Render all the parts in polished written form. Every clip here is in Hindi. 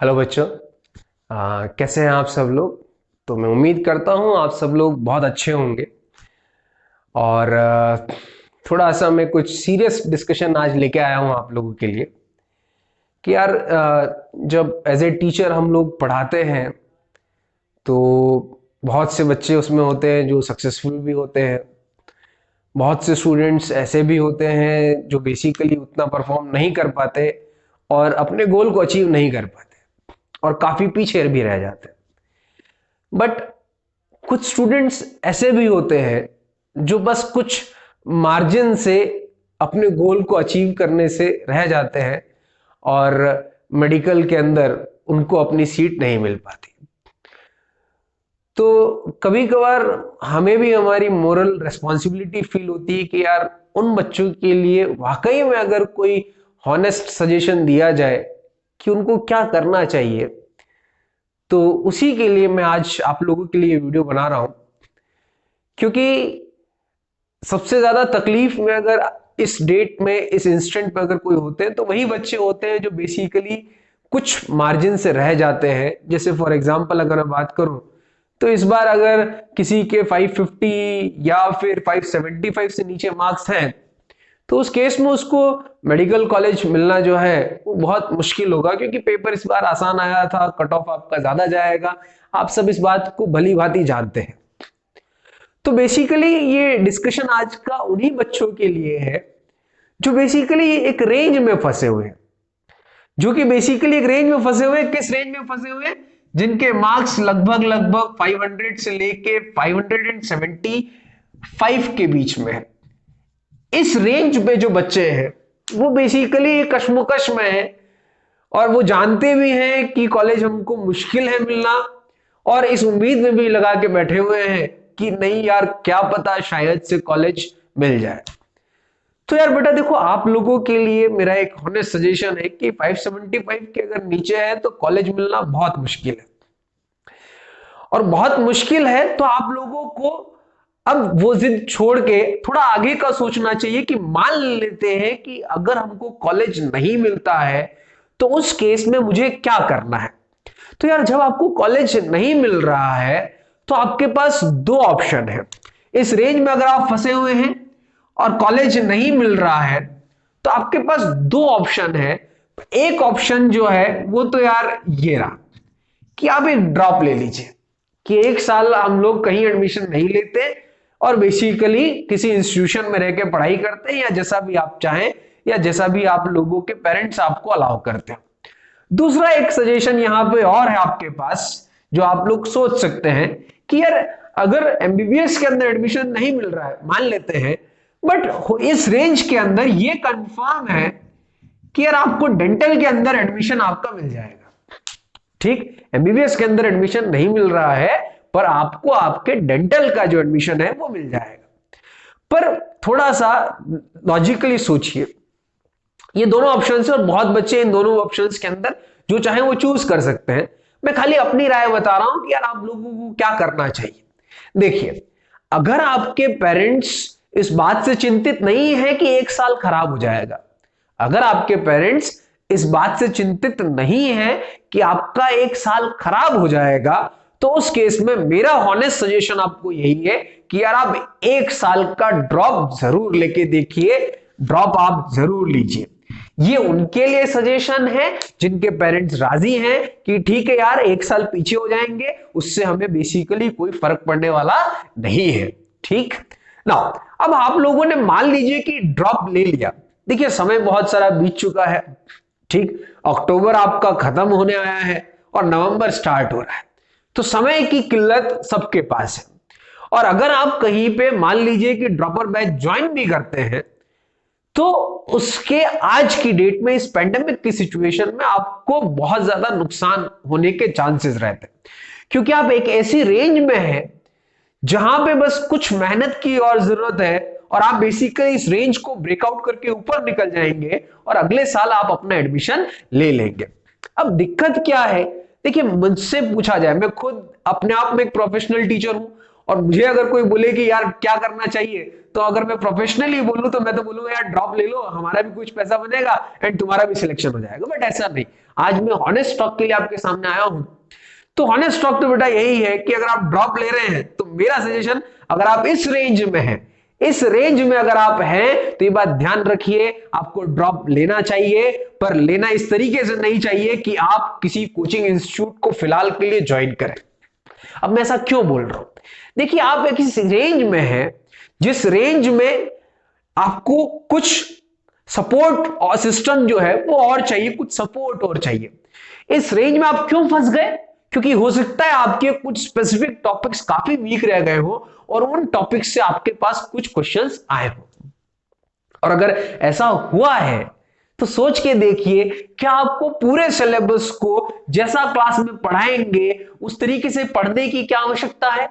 हेलो बच्चों। कैसे हैं आप सब लोग। तो मैं उम्मीद करता हूँ आप सब लोग बहुत अच्छे होंगे। और थोड़ा सा मैं कुछ सीरियस डिस्कशन आज लेके आया हूँ आप लोगों के लिए कि यार जब एज ए टीचर हम लोग पढ़ाते हैं तो बहुत से बच्चे उसमें होते हैं जो सक्सेसफुल भी होते हैं। बहुत से स्टूडेंट्स ऐसे भी होते हैं जो बेसिकली उतना परफॉर्म नहीं कर पाते और अपने गोल को अचीव नहीं कर पाते और काफ़ी पीछे भी रह जाते हैं। बट कुछ स्टूडेंट्स ऐसे भी होते हैं जो बस कुछ मार्जिन से अपने गोल को अचीव करने से रह जाते हैं और मेडिकल के अंदर उनको अपनी सीट नहीं मिल पाती। तो कभी कभार हमें भी हमारी मोरल रिस्पॉन्सिबिलिटी फील होती है कि यार उन बच्चों के लिए वाकई में अगर कोई हॉनेस्ट सजेशन दिया जाए कि उनको क्या करना चाहिए, तो उसी के लिए मैं आज आप लोगों के लिए वीडियो बना रहा हूं। क्योंकि सबसे ज्यादा तकलीफ में अगर इस डेट में इस इंस्टेंट पे अगर कोई होते हैं तो वही बच्चे होते हैं जो बेसिकली कुछ मार्जिन से रह जाते हैं। जैसे फॉर एग्जांपल अगर मैं बात करूं तो इस बार अगर किसी के 550 या फिर 575 से नीचे मार्क्स हैं तो उस केस में उसको मेडिकल कॉलेज मिलना जो है वो बहुत मुश्किल होगा, क्योंकि पेपर इस बार आसान आया था, कट ऑफ आपका ज्यादा जाएगा। आप सब इस बात को भली भांति जानते हैं। तो बेसिकली ये डिस्कशन आज का उन्हीं बच्चों के लिए है जो बेसिकली एक रेंज में फंसे हुए हैं। जो कि बेसिकली एक रेंज में फंसे हुए हैं। किस रेंज में फंसे हुए हैं? जिनके मार्क्स लगभग लगभग 500 से लेके 575 के बीच में है। इस रेंज में जो बच्चे हैं वो बेसिकली कश्मकश में है और वो जानते भी हैं कि कॉलेज हमको मुश्किल है मिलना, और इस उम्मीद में भी लगा के बैठे हुए हैं कि नहीं यार क्या पता शायद से कॉलेज मिल जाए। तो यार बेटा देखो, आप लोगों के लिए मेरा एक हॉनेस्ट सजेशन है कि 575 के अगर नीचे है तो कॉलेज मिलना बहुत मुश्किल है। और बहुत मुश्किल है तो आप लोगों को अब वो जिद छोड़ के थोड़ा आगे का सोचना चाहिए कि मान लेते हैं कि अगर हमको कॉलेज नहीं मिलता है तो उस केस में मुझे क्या करना है। तो यार जब आपको कॉलेज नहीं मिल रहा है तो आपके पास दो ऑप्शन है। इस रेंज में अगर आप फंसे हुए हैं और कॉलेज नहीं मिल रहा है तो आपके पास दो ऑप्शन है। एक ऑप्शन जो है वो तो यार ये रहा कि आप एक ड्रॉप ले लीजिए कि एक साल हम लोग कहीं एडमिशन नहीं लेते और बेसिकली किसी इंस्टीट्यूशन में रह के पढ़ाई करते हैं, या जैसा भी आप चाहें या जैसा भी आप लोगों के पेरेंट्स आपको अलाउ करते हैं। दूसरा एक सजेशन यहां पे और है आपके पास जो आप लोग सोच सकते हैं कि यार अगर एमबीबीएस के अंदर एडमिशन नहीं मिल रहा है मान लेते हैं, बट इस रेंज के अंदर ये कंफर्म है कि यार आपको डेंटल के अंदर एडमिशन आपका मिल जाएगा। ठीक, एमबीबीएस के अंदर एडमिशन नहीं मिल रहा है पर आपको आपके डेंटल का जो एडमिशन है वो मिल जाएगा। पर थोड़ा सा लॉजिकली सोचिए, ये दोनों ऑप्शन है और बहुत बच्चे इन दोनों ऑप्शंस के अंदर जो चाहे वो चूज कर सकते हैं। मैं खाली अपनी राय बता रहा हूं कि यार आप लोगों को क्या करना चाहिए। देखिए, अगर आपके पेरेंट्स इस बात से चिंतित नहीं है कि एक साल खराब हो जाएगा, अगर आपके पेरेंट्स इस बात से चिंतित नहीं है कि आपका एक साल खराब हो जाएगा, तो उस केस में मेरा हॉनेस्ट सजेशन आपको यही है कि यार आप एक साल का ड्रॉप जरूर लेके देखिए, ड्रॉप आप जरूर लीजिए। ये उनके लिए सजेशन है जिनके पेरेंट्स राजी हैं कि ठीक है यार एक साल पीछे हो जाएंगे, उससे हमें बेसिकली कोई फर्क पड़ने वाला नहीं है। ठीक ना, अब आप लोगों ने मान लीजिए कि ड्रॉप ले लिया। देखिए समय बहुत सारा बीत चुका है। ठीक, अक्टूबर आपका खत्म होने आया है और नवंबर स्टार्ट हो रहा है, तो समय की किल्लत सबके पास है। और अगर आप कहीं पे मान लीजिए कि ड्रॉपर बैच ज्वाइन भी करते हैं तो उसके आज की डेट में इस पेंडेमिक की सिचुएशन में आपको बहुत ज्यादा नुकसान होने के चांसेस रहते हैं, क्योंकि आप एक ऐसी रेंज में हैं जहां पे बस कुछ मेहनत की और जरूरत है और आप बेसिकली इस रेंज को ब्रेकआउट करके ऊपर निकल जाएंगे और अगले साल आप अपना एडमिशन ले लेंगे। अब दिक्कत क्या है? देखिए, मुझसे पूछा जाए, मैं खुद अपने आप में एक प्रोफेशनल टीचर हूं और मुझे अगर कोई बोले कि यार क्या करना चाहिए, तो अगर मैं प्रोफेशनली बोलूं तो मैं तो बोलूंगा यार ड्रॉप ले लो, हमारा भी कुछ पैसा बनेगा एंड तुम्हारा भी सिलेक्शन हो जाएगा। बट ऐसा नहीं, आज मैं हॉनेस्ट टॉक के लिए आपके सामने आया हूं। तो हॉनेस्ट टॉक तो बेटा यही है कि अगर आप ड्रॉप ले रहे हैं तो मेरा सजेशन, अगर आप इस रेंज में हैं, इस रेंज में अगर आप हैं तो ये बात ध्यान रखिए, आपको ड्रॉप लेना चाहिए, पर लेना इस तरीके से नहीं चाहिए कि आप किसी कोचिंग इंस्टीट्यूट को फिलहाल के लिए ज्वाइन करें। अब मैं ऐसा क्यों बोल रहा हूं? देखिए, आप एक इस रेंज में हैं जिस रेंज में आपको कुछ सपोर्ट और सिस्टम जो है वो और चाहिए, कुछ सपोर्ट और चाहिए। इस रेंज में आप क्यों फंस गए? क्योंकि हो सकता है आपके कुछ स्पेसिफिक टॉपिक्स काफी वीक रह गए हो और उन टॉपिक्स से आपके पास कुछ क्वेश्चंस आए हो। और अगर ऐसा हुआ है तो सोच के देखिए, क्या आपको पूरे सिलेबस को जैसा क्लास में पढ़ाएंगे उस तरीके से पढ़ने की क्या आवश्यकता है?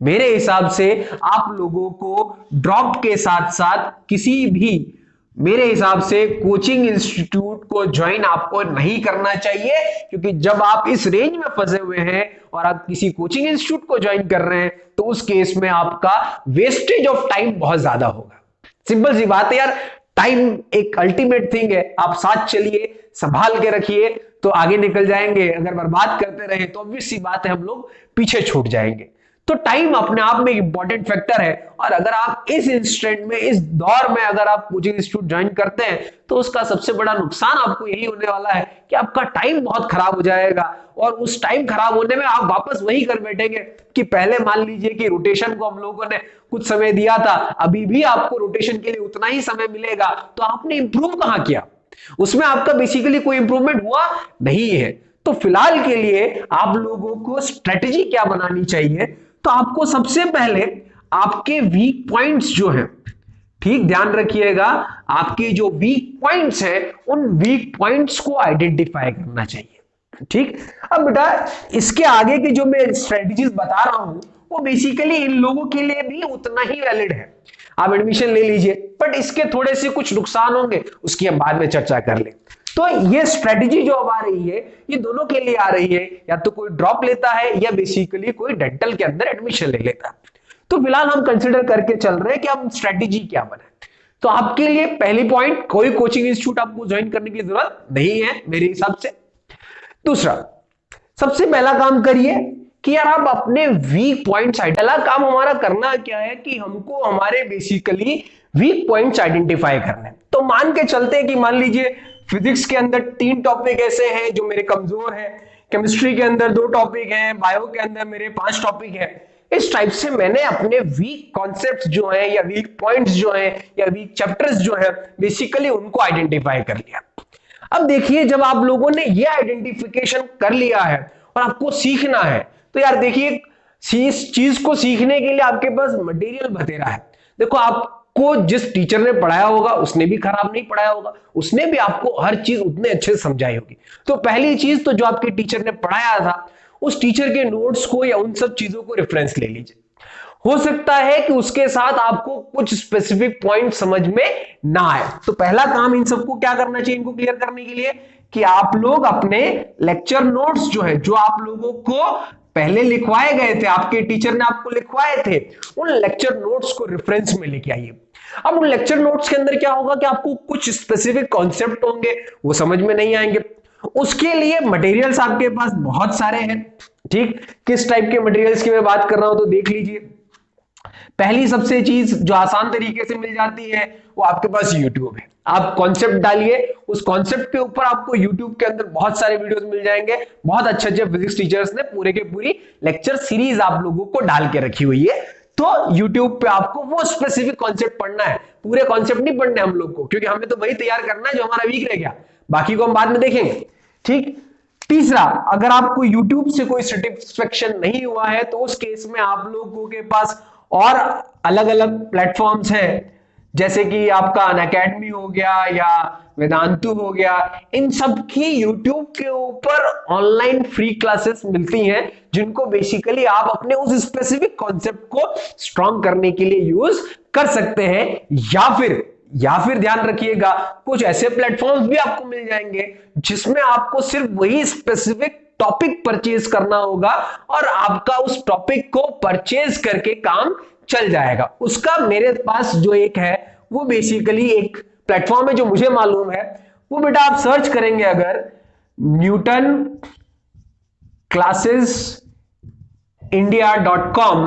मेरे हिसाब से आप लोगों को ड्रॉप के साथ साथ किसी भी, मेरे हिसाब से कोचिंग इंस्टीट्यूट को ज्वाइन आपको नहीं करना चाहिए, क्योंकि जब आप इस रेंज में फंसे हुए हैं और आप किसी कोचिंग इंस्टीट्यूट को ज्वाइन कर रहे हैं तो उस केस में आपका वेस्टेज ऑफ टाइम बहुत ज्यादा होगा। सिंपल सी बात है यार, टाइम एक अल्टीमेट थिंग है। आप साथ चलिए, संभाल के रखिए तो आगे निकल जाएंगे। अगर बर्बाद करते रहे तो ऑब्वियस सी बात है हम लोग पीछे छूट जाएंगे। तो टाइम अपने आप में इंपॉर्टेंट फैक्टर है, और अगर आप इस इंस्टेंट में, इस दौर में अगर आप कोचिंग इंस्टीट्यूट ज्वाइन करते हैं तो उसका सबसे बड़ा नुकसान आपको यही होने वाला है कि आपका टाइम बहुत खराब हो जाएगा। और उस टाइम खराब होने में आप वापस वही कर बैठेंगे कि पहले मान लीजिए कि रोटेशन को हम लोगों ने कुछ समय दिया था, अभी भी आपको रोटेशन के लिए उतना ही समय मिलेगा, तो आपने इंप्रूव कहां किया? उसमें आपका बेसिकली कोई इंप्रूवमेंट हुआ नहीं है। तो फिलहाल के लिए आप लोगों को स्ट्रेटेजी क्या बनानी चाहिए? तो आपको सबसे पहले आपके वीक पॉइंट्स जो हैं, ठीक ध्यान रखिएगा, आपके जो वीक पॉइंट्स हैं उन वीक पॉइंट्स को आइडेंटिफाई करना चाहिए। ठीक, अब बेटा इसके आगे की जो मैं स्ट्रेटेजीज बता रहा हूं वो बेसिकली इन लोगों के लिए भी उतना ही वैलिड है। आप एडमिशन ले लीजिए, बट इसके थोड़े से कुछ नुकसान होंगे, उसकी हम बाद में चर्चा कर ले। तो ये स्ट्रेटेजी जो अब आ रही है ये दोनों के लिए आ रही है, या तो कोई ड्रॉप लेता है या बेसिकली कोई डेंटल के अंदर एडमिशन ले लेता है। तो फिलहाल हम कंसिडर करके चल रहे हैं कि हम स्ट्रेटेजी क्या बनाए। तो आपके लिए पहली पॉइंट, कोई कोचिंग इंस्टीट्यूट आपको ज्वाइन करने की जरूरत नहीं है मेरे हिसाब से। दूसरा, सबसे पहला काम करिए कि यार आप अपने वीक पॉइंट्स, पहला काम हमारा करना क्या है कि हमको हमारे बेसिकली वीक पॉइंट्स आइडेंटिफाई करने। तो मान के चलते हैं कि मान लीजिए फिजिक्स के अंदर 3 टॉपिक ऐसे हैं जो मेरे कमजोर हैं, केमिस्ट्री के अंदर 2 टॉपिक हैं, बायो के अंदर मेरे 5 टॉपिक हैं। इस टाइप से मैंने अपने वीक कॉन्सेप्ट्स जो हैं या वीक पॉइंट्स जो हैं या वीक चैप्टर्स जो हैं बेसिकली उनको आइडेंटिफाई कर लिया। अब देखिए, जब आप लोगों ने ये आइडेंटिफिकेशन कर लिया है और आपको सीखना है, तो यार देखिए, इस चीज को सीखने के लिए आपके पास मटेरियल बतेरा है। देखो, आपको जिस टीचर ने पढ़ाया होगा उसने भी खराब नहीं पढ़ाया होगा, उसने भी आपको हर चीज उतने अच्छे से समझाई होगी। तो पहली चीज तो जो आपके टीचर ने पढ़ाया था उस टीचर के नोट्स को या उन सब चीजों को रेफरेंस ले लीजिए। हो सकता है कि उसके साथ आपको कुछ स्पेसिफिक पॉइंट समझ में ना आए, तो पहला काम इन सबको क्या करना चाहिए, इनको क्लियर करने के लिए, कि आप लोग अपने लेक्चर नोट्स जो है, जो आप लोगों को पहले लिखवाए गए थे, आपके टीचर ने आपको लिखवाए थे, उन लेक्चर नोट्स को रेफरेंस में लेके आइए। अब उन लेक्चर नोट्स के अंदर क्या होगा कि आपको कुछ स्पेसिफिक कॉन्सेप्ट होंगे वो समझ में नहीं आएंगे, उसके लिए मटेरियल्स आपके पास बहुत सारे हैं। ठीक, किस टाइप के मटेरियल्स की मैं बात कर रहा हूं तो देख लीजिए। पहली सबसे चीज जो आसान तरीके से मिल जाती है वो आपके पास YouTube है। आप कॉन्सेप्ट डालिए, उस कॉन्सेप्ट के ऊपर आपको YouTube के अंदर बहुत सारे वीडियोस मिल जाएंगे। बहुत अच्छे अच्छे फिजिक्स टीचर्स ने पूरे के पूरी लेक्चर सीरीज आप लोगों को डाल के रखी हुई है। तो YouTube पे आपको वो स्पेसिफिक कॉन्सेप्ट पढ़ना है, पूरे कॉन्सेप्ट नहीं पढ़ने हम लोग को, क्योंकि हमें तो वही तैयार करना है जो हमारा वीक रह गया, बाकी को हम बाद में देखेंगे। ठीक, तीसरा, अगर आपको YouTube से कोई सेटिस्फेक्शन नहीं हुआ है तो उस केस में आप लोगों के पास और अलग अलग प्लेटफॉर्म्स हैं, जैसे कि आपका अनअकैडमी हो गया या वेदांतु हो गया। इन सब की YouTube के ऊपर ऑनलाइन फ्री क्लासेस मिलती हैं जिनको बेसिकली आप अपने उस स्पेसिफिक कॉन्सेप्ट को स्ट्रॉन्ग करने के लिए यूज कर सकते हैं। या फिर ध्यान रखिएगा, कुछ ऐसे प्लेटफॉर्म्स भी आपको मिल जाएंगे जिसमें आपको सिर्फ वही स्पेसिफिक टॉपिक परचेज करना होगा और आपका उस टॉपिक को परचेज करके काम चल जाएगा। उसका मेरे पास जो एक है वो बेसिकली एक प्लेटफॉर्म है जो मुझे मालूम है, वो बेटा आप सर्च करेंगे अगर न्यूटन क्लासेस india.com,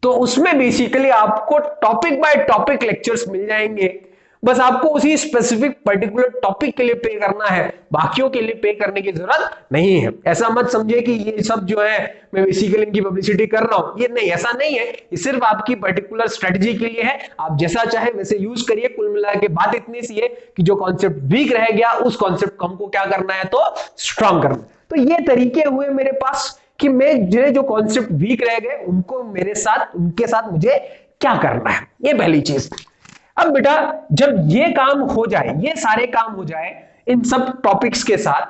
तो उसमें बेसिकली आपको टॉपिक बाय टॉपिक लेक्चर्स मिल जाएंगे। बस आपको उसी स्पेसिफिक पर्टिकुलर टॉपिक के लिए पे करना है, बाकियों के लिए पे करने की जरूरत नहीं है। ऐसा मत समझिए कि ये सब जो है मैं बेसिकली इनकी पब्लिसिटी कर रहा हूं, ये नहीं, ऐसा नहीं है। ये सिर्फ आपकी पर्टिकुलर स्ट्रेटजी के लिए है, आप जैसा चाहे वैसे यूज करिए। कुल मिला के बात इतनी सी है कि जो कॉन्सेप्ट वीक रह गया उस कॉन्सेप्ट को हमको क्या करना है, तो स्ट्रांग करना। तो ये तरीके हुए मेरे पास कि मैं जो कॉन्सेप्ट वीक रह गए उनको उनके साथ मुझे क्या करना है, ये पहली चीज। अब बेटा जब ये काम हो जाए, ये सारे काम हो जाए इन सब टॉपिक्स के साथ,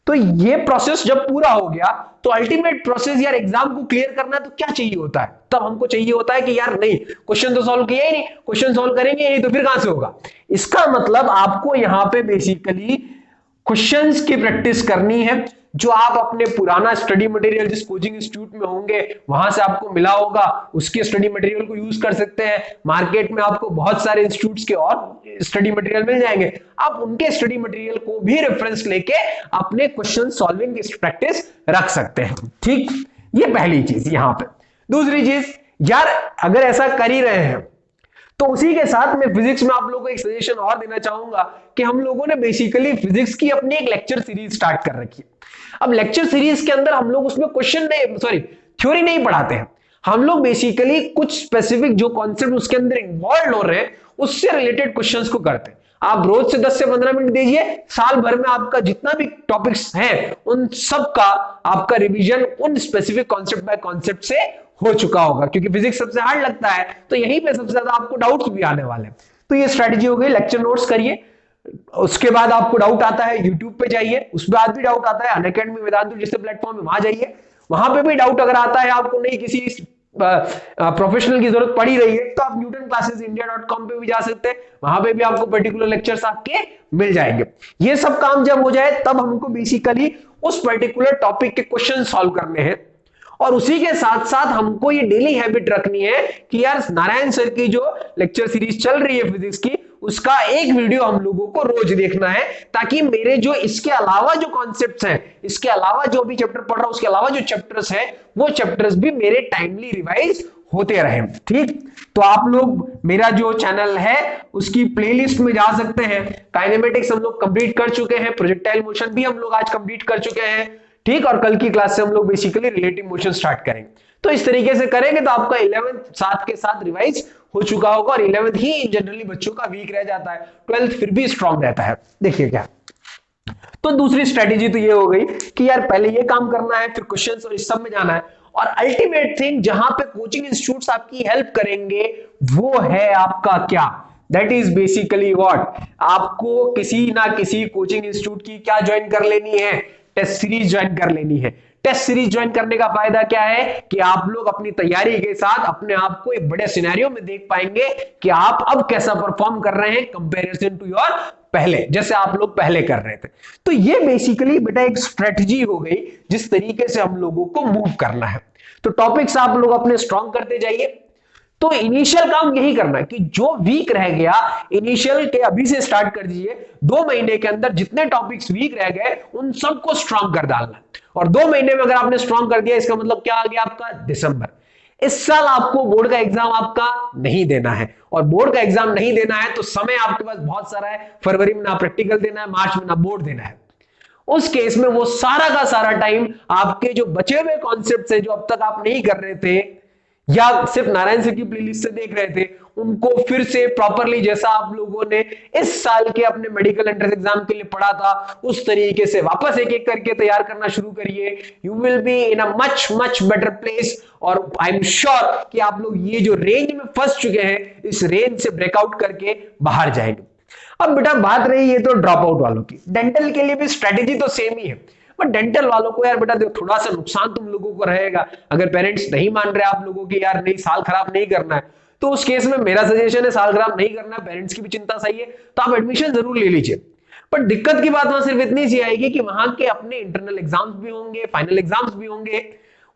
तो ये प्रोसेस जब पूरा हो गया तो अल्टीमेट प्रोसेस यार एग्जाम को क्लियर करना, तो क्या चाहिए होता है, तब हमको चाहिए होता है कि यार नहीं, क्वेश्चन तो सॉल्व किया ही नहीं, क्वेश्चन सॉल्व करेंगे नहीं तो फिर कहां से होगा। इसका मतलब आपको यहां पे बेसिकली क्वेश्चंस की प्रैक्टिस करनी है, जो आप अपने पुराना स्टडी मटेरियल जिस कोचिंग इंस्टीट्यूट में होंगे वहां से आपको मिला होगा, उसके स्टडी मटेरियल को यूज कर सकते हैं। मार्केट में आपको बहुत सारे इंस्टीट्यूट्स के और स्टडी मटेरियल मिल जाएंगे, आप उनके स्टडी मटेरियल को भी रेफरेंस लेके अपने क्वेश्चन सॉल्विंग की प्रैक्टिस रख सकते हैं। ठीक, ये पहली चीज यहां पे। दूसरी चीज, यार अगर ऐसा कर ही रहे हैं तो उसी के साथ मैं फिजिक्स में आप लोगों को एक सजेशन और देना चाहूंगा कि हम लोगों ने बेसिकली फिजिक्स की अपनी एक लेक्चर सीरीज स्टार्ट कर रखी है। अब लेक्चर सीरीज के अंदर हम लोग उसमें थ्योरी नहीं पढ़ाते हैं, हम लोग बेसिकली कुछ स्पेसिफिक जो कॉन्सेप्ट उसके अंदर इन्वॉल्व हो रहे हैं उससे रिलेटेड क्वेश्चंस को करते हैं। आप रोज से 10 से 15 मिनट दीजिए, साल भर में आपका जितना भी टॉपिक्स हैं उन सब का आपका रिवीजन उन स्पेसिफिक कॉन्सेप्ट बाय कॉन्सेप्ट से हो चुका होगा, क्योंकि फिजिक्स सबसे हार्ड लगता है तो यहीं पे सबसे ज्यादा आपको डाउट्स भी आने वाले हैं। तो ये स्ट्रेटजी हो गई, लेक्चर नोट्स करिए। उसके बाद आपको डाउट आता है यूट्यूब पे जाइए, उस बाद भी डाउट आता है अनअकैडमी वेदांतु जैसे प्लेटफॉर्म है वहां जाइए, वहां पे भी डाउट अगर आता है आपको, नहीं किसी प्रोफेशनल की जरूरत पड़ी रही है तो आप न्यूटन क्लासेस इंडिया.com पे भी जा सकते हैं, वहां पे भी आपको पर्टिकुलर लेक्चर्स आपके मिल जाएंगे। ये सब काम जब हो जाए तब हमको बेसिकली उस पर्टिकुलर टॉपिक के क्वेश्चन सॉल्व करने हैं, और उसी के साथ साथ हमको ये डेली हैबिट रखनी है कि यार नारायण सर की जो लेक्चर सीरीज चल रही है फिजिक्स की, उसका एक वीडियो हम लोगों को रोज देखना है, ताकि मेरे जो इसके अलावा जो कॉन्सेप्ट्स हैं, इसके अलावा जो भी चैप्टर पढ़ रहा हूं उसके अलावा जो चैप्टर्स हैं वो चैप्टर्स भी मेरे टाइमली रिवाइज होते रहे। ठीक, तो आप लोग मेरा जो चैनल है उसकी प्लेलिस्ट में जा सकते हैं। काइनेमेटिक्स हम लोग कंप्लीट कर चुके हैं, प्रोजेक्टाइल मोशन भी हम लोग आज कंप्लीट कर चुके हैं। ठीक, और कल की क्लास से हम लोग बेसिकली रिलेटिव मोशन स्टार्ट करेंगे। तो इस तरीके से करेंगे तो आपका 11th साथ के साथ रिवाइज हो चुका होगा, और 11th ही जनरली बच्चों का वीक रह जाता है, 12th फिर भी स्ट्रांग रहता है। देखिए क्या, तो दूसरी स्ट्रेटेजी तो ये हो गई कि यार पहले ये काम करना है, फिर क्वेश्चंस और इस सब में जाना है, और अल्टीमेट थिंग जहां पे कोचिंग इंस्टीट्यूट्स आपकी हेल्प करेंगे वो है आपका क्या, दैट इज बेसिकली व्हाट, आपको किसी ना किसी कोचिंग इंस्टीट्यूट की क्या ज्वाइन कर लेनी है, टेस्ट सीरीज ज्वाइन कर लेनी है। टेस्ट सीरीज ज्वाइन करने का फायदा क्या है कि आप लोग अपनी तैयारी के साथ अपने आप को एक बड़े सिनेरियो में देख पाएंगे कि आप अब कैसा परफॉर्म कर रहे हैं कंपैरिजन टू योर पहले, जैसे आप लोग पहले कर रहे थे। तो ये बेसिकली बेटा एक स्ट्रेटजी हो गई जिस तरीके से हम लोगों को मूव करना है। तो टॉपिक्स आप लोग अपने स्ट्रांग करते जाइए। तो इनिशियल काम यही करना है कि जो वीक रह गया इनिशियल के अभी से स्टार्ट कर दीजिए, 2 महीने के अंदर जितने टॉपिक्स वीक रह गए उन सबको स्ट्रांग कर डालना, और 2 महीने में अगर आपने स्ट्रांग कर दिया इसका मतलब क्या आ गया आपका दिसंबर। इस साल आपको बोर्ड का एग्जाम आपका नहीं देना है, और बोर्ड का एग्जाम नहीं देना है तो समय आपके पास बहुत सारा है, फरवरी में ना प्रैक्टिकल देना है, मार्च में ना बोर्ड देना है। उस केस में वो सारा का सारा टाइम आपके जो बचे हुए कॉन्सेप्ट्स हैं जो अब तक आप नहीं कर रहे थे या सिर्फ नारायण सर की प्लेलिस्ट से देख रहे थे, उनको फिर से प्रॉपरली जैसा आप लोगों ने इस साल के अपने मेडिकल एंट्रेंस एग्जाम के लिए पढ़ा था उस तरीके से वापस एक एक करके तैयार करना शुरू करिए। You will be in a much much better place, और आई एम श्योर कि आप लोग ये जो रेंज में फंस चुके हैं इस रेंज से ब्रेकआउट करके बाहर जाएंगे। अब बेटा बात रही है तो ड्रॉप आउट वालों की, डेंटल के लिए भी स्ट्रेटेजी तो सेम ही है, बट डेंटल वालों को यार बेटा देखो थोड़ा सा नुकसान तुम लोगों को रहेगा। अगर पेरेंट्स नहीं मान रहे आप लोगों की यार नहीं साल खराब नहीं करना है, तो उस केस में मेरा सजेशन है साल खराब नहीं करना है, पेरेंट्स की भी चिंता सही है तो आप एडमिशन जरूर ले लीजिए। पर दिक्कत की बात वहां सिर्फ इतनी सी आएगी कि वहां के अपने इंटरनल एग्जाम्स भी होंगे, फाइनल एग्जाम्स भी होंगे।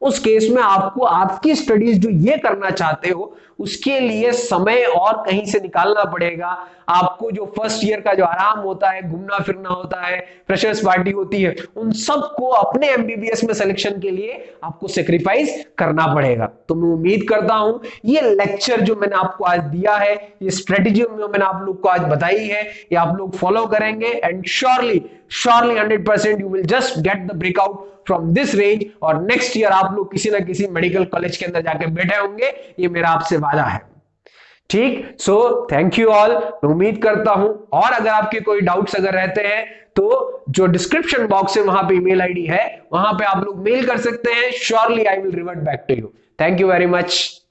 उस केस में आपको आपकी स्टडीज जो ये करना चाहते हो उसके लिए समय और कहीं से निकालना पड़ेगा। आपको जो फर्स्ट ईयर का जो आराम होता है, घूमना फिरना होता है, फ्रेशर्स पार्टी होती है, उन सबको अपने एमबीबीएस में सिलेक्शन के लिए आपको सेक्रीफाइस करना पड़ेगा। तो मैं उम्मीद करता हूं ये लेक्चर जो मैंने आपको आज दिया है, ये स्ट्रेटेजी मैंने आप लोग को आज बताई है, ये आप लोग फॉलो करेंगे and surely 100% you will just get the breakout from this range, और नेक्स्ट ईयर आप लोग किसी ना किसी मेडिकल कॉलेज के अंदर जाके बैठे होंगे, ये मेरा आपसे वादा है। ठीक, सो थैंक यू ऑल। मैं उम्मीद करता हूं, और अगर आपके कोई डाउट्स अगर रहते हैं तो जो डिस्क्रिप्शन बॉक्स है वहां पे ईमेल आईडी है, वहां पे आप लोग मेल कर सकते हैं। Surely I will revert back to you. Thank you very much.